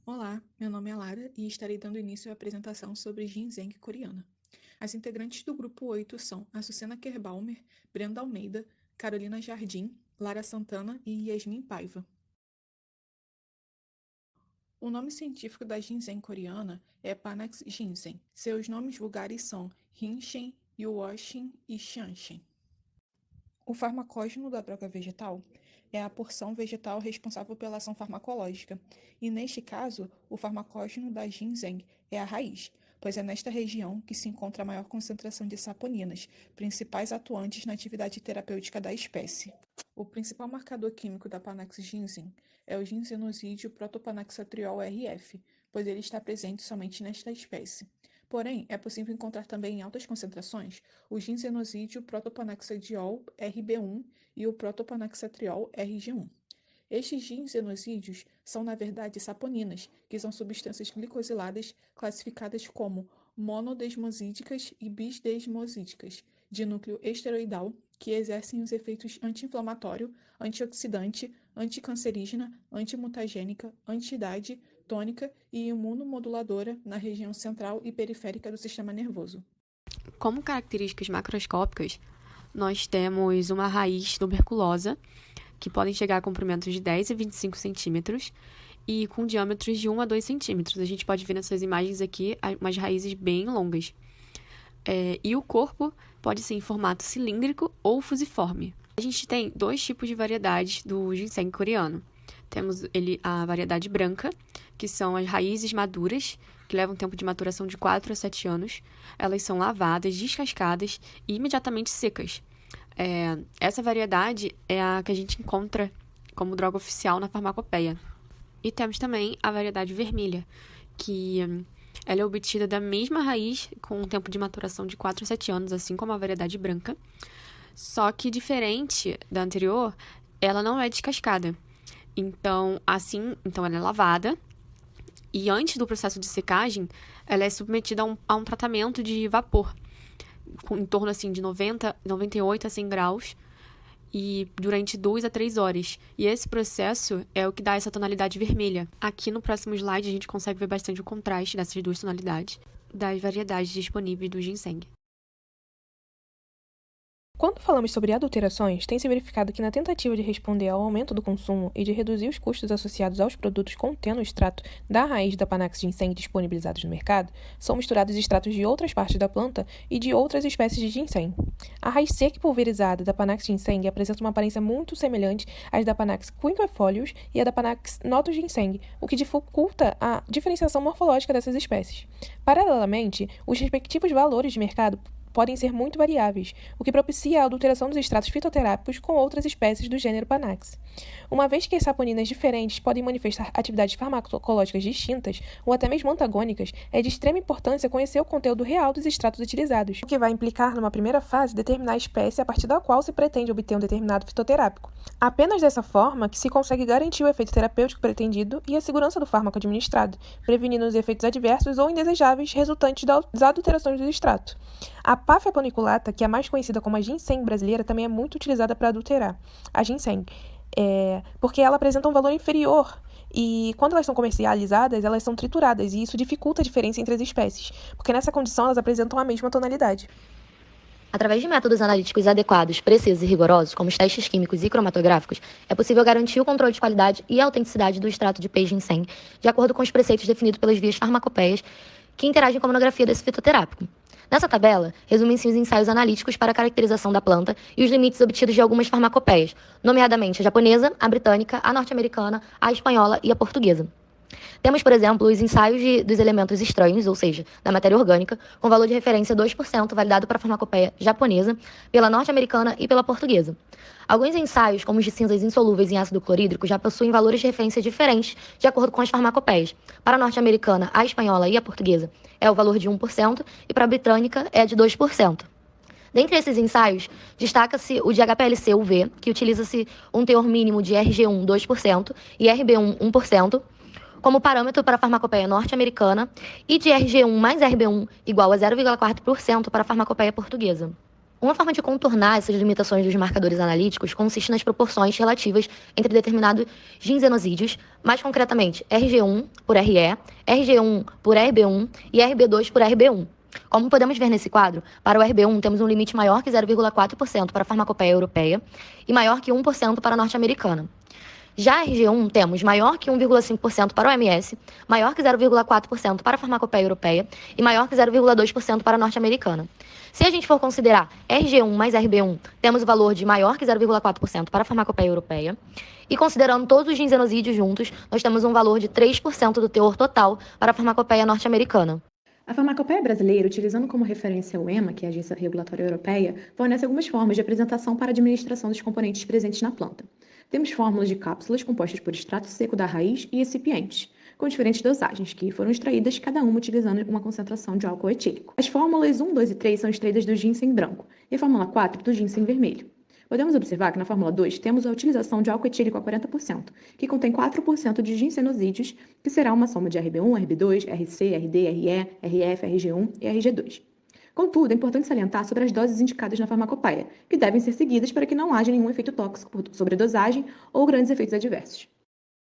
Olá, meu nome é Lara e estarei dando início à apresentação sobre ginseng coreana. As integrantes do grupo 8 são Açucena Kerbalmer, Brenda Almeida, Carolina Jardim, Lara Santana e Yasmin Paiva. O nome científico da ginseng coreana é Panax ginseng. Seus nomes vulgares são Hinshen, Yuoshin e Xianshen. O farmacógeno da droga vegetal é a porção vegetal responsável pela ação farmacológica, e neste caso, o farmacógeno da ginseng é a raiz, pois é nesta região que se encontra a maior concentração de saponinas, principais atuantes na atividade terapêutica da espécie. O principal marcador químico da Panax ginseng é o ginsenosídeo protopanaxatriol-RF, pois ele está presente somente nesta espécie. Porém, é possível encontrar também em altas concentrações o ginsenosídeo protopanaxadiol RB1 e o protopanaxatriol RG1. Estes ginsenosídeos são, na verdade, saponinas, que são substâncias glicosiladas classificadas como monodesmosídicas e bisdesmosídicas, de núcleo esteroidal, que exercem os efeitos anti-inflamatório, antioxidante, anticancerígena, antimutagênica, anti-idade, tônica e imunomoduladora na região central e periférica do sistema nervoso. Como características macroscópicas, nós temos uma raiz tuberculosa, que podem chegar a comprimentos de 10 a 25 centímetros e com diâmetros de 1 a 2 centímetros. A gente pode ver nessas imagens aqui umas raízes bem longas. E o corpo pode ser em formato cilíndrico ou fusiforme. A gente tem dois tipos de variedades do ginseng coreano. Temos a variedade branca, que são as raízes maduras, que levam tempo de maturação de 4 a 7 anos. Elas são lavadas, descascadas e imediatamente secas. Essa variedade é a que a gente encontra como droga oficial na farmacopeia. E temos também a variedade vermelha, que ela é obtida da mesma raiz com um tempo de maturação de 4 a 7 anos, assim como a variedade branca. Só que diferente da anterior, ela não é descascada. Então ela é lavada e antes do processo de secagem, ela é submetida a um tratamento de vapor, em torno de 98 a 100 graus, e durante 2 a 3 horas. E esse processo é o que dá essa tonalidade vermelha. Aqui no próximo slide a gente consegue ver bastante o contraste dessas duas tonalidades das variedades disponíveis do ginseng. Quando falamos sobre adulterações, tem-se verificado que na tentativa de responder ao aumento do consumo e de reduzir os custos associados aos produtos contendo o extrato da raiz da Panax ginseng disponibilizados no mercado, são misturados extratos de outras partes da planta e de outras espécies de ginseng. A raiz seca e pulverizada da Panax ginseng apresenta uma aparência muito semelhante às da Panax quinquefolios e à da Panax notus ginseng, o que dificulta a diferenciação morfológica dessas espécies. Paralelamente, os respectivos valores de mercado podem ser muito variáveis, o que propicia a adulteração dos extratos fitoterápicos com outras espécies do gênero Panax. Uma vez que as saponinas diferentes podem manifestar atividades farmacológicas distintas ou até mesmo antagônicas, é de extrema importância conhecer o conteúdo real dos extratos utilizados, o que vai implicar, numa primeira fase, determinar a espécie a partir da qual se pretende obter um determinado fitoterápico. Apenas dessa forma que se consegue garantir o efeito terapêutico pretendido e a segurança do fármaco administrado, prevenindo os efeitos adversos ou indesejáveis resultantes das adulterações do extrato. A Páfia paniculata, que é mais conhecida como a ginseng brasileira, também é muito utilizada para adulterar a ginseng, porque ela apresenta um valor inferior e quando elas são comercializadas, elas são trituradas e isso dificulta a diferença entre as espécies, porque nessa condição elas apresentam a mesma tonalidade. Através de métodos analíticos adequados, precisos e rigorosos, como os testes químicos e cromatográficos, é possível garantir o controle de qualidade e autenticidade do extrato de peixe ginseng, de acordo com os preceitos definidos pelas vias farmacopeias que interagem com a monografia desse fitoterápico. Nessa tabela, resumem-se os ensaios analíticos para a caracterização da planta e os limites obtidos de algumas farmacopeias, nomeadamente a japonesa, a britânica, a norte-americana, a espanhola e a portuguesa. Temos, por exemplo, os ensaios dos elementos estranhos, ou seja, da matéria orgânica, com valor de referência 2% validado para a farmacopeia japonesa, pela norte-americana e pela portuguesa. Alguns ensaios, como os de cinzas insolúveis em ácido clorídrico, já possuem valores de referência diferentes de acordo com as farmacopeias. Para a norte-americana, a espanhola e a portuguesa é o valor de 1% e para a britânica é de 2%. Dentre esses ensaios, destaca-se o de HPLC-UV, que utiliza-se um teor mínimo de RG1 2% e RB1 1%, como parâmetro para a farmacopeia norte-americana, e de RG1 mais RB1 igual a 0,4% para a farmacopeia portuguesa. Uma forma de contornar essas limitações dos marcadores analíticos consiste nas proporções relativas entre determinados ginsenosídeos, mais concretamente RG1 por RE, RG1 por RB1 e RB2 por RB1. Como podemos ver nesse quadro, para o RB1 temos um limite maior que 0,4% para a farmacopeia europeia e maior que 1% para a norte-americana. Já a RG1 temos maior que 1,5% para o OMS, maior que 0,4% para a farmacopeia europeia e maior que 0,2% para a norte-americana. Se a gente for considerar RG1 mais RB1, temos o valor de maior que 0,4% para a farmacopeia europeia. E considerando todos os ginsenosídeos juntos, nós temos um valor de 3% do teor total para a farmacopeia norte-americana. A farmacopeia brasileira, utilizando como referência o EMA, que é a Agência Regulatória Europeia, fornece algumas formas de apresentação para a administração dos componentes presentes na planta. Temos fórmulas de cápsulas compostas por extrato seco da raiz e recipientes, com diferentes dosagens, que foram extraídas cada uma utilizando uma concentração de álcool etílico. As fórmulas 1, 2 e 3 são extraídas do ginseng branco e a fórmula 4 do ginseng vermelho. Podemos observar que na fórmula 2 temos a utilização de álcool etílico a 40%, que contém 4% de ginsenosídeos, que será uma soma de RB1, RB2, RC, RD, RE, RF, RG1 e RG2. Contudo, é importante salientar sobre as doses indicadas na farmacopeia, que devem ser seguidas para que não haja nenhum efeito tóxico por sobredosagem ou grandes efeitos adversos.